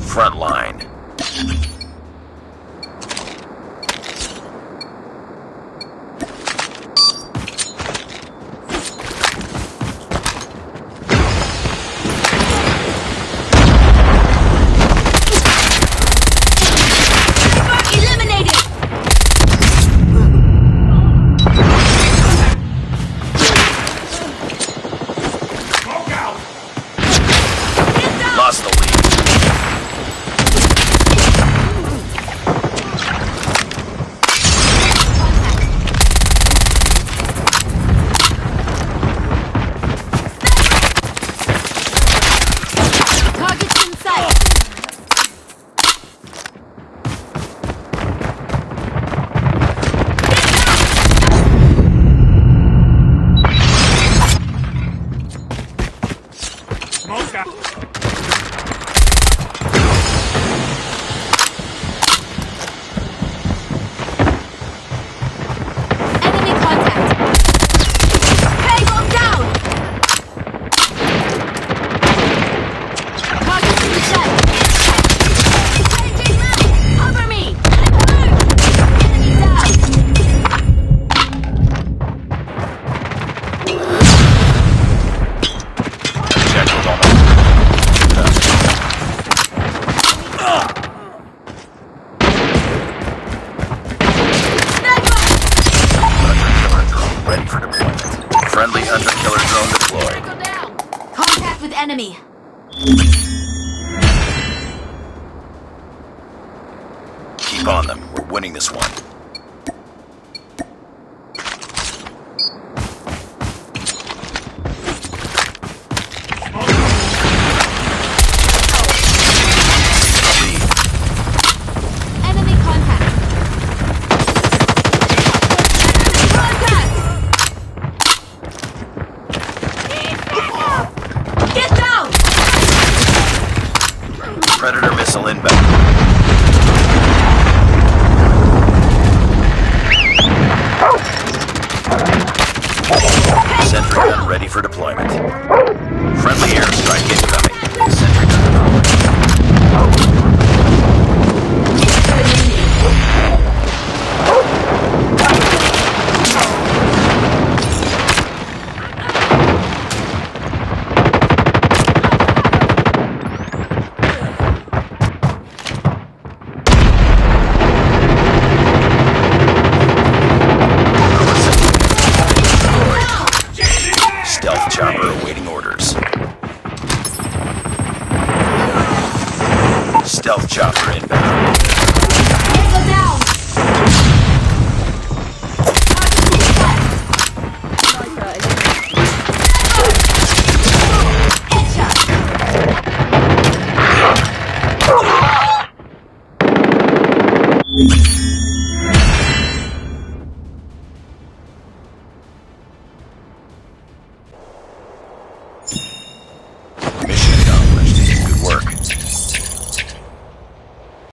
Front line. Lost the lead. Target's in sight. Smoke out. Enemy contact. Payload down. Target's in sight. Changing map. Cover me. Enemy down. Objective almost. Hunter-killer drone ready for deployment. Friendly hunter-killer drone deployed. Go down. Contact with enemy. Keep on them. We're winning this one. Enemy contact. Contact. Get down. Predator missile inbound. Sentry gun ready for deployment. Friendly airstrike incoming. Sentry gun deployed. Stealth chopper awaiting orders. Stealth chopper inbound.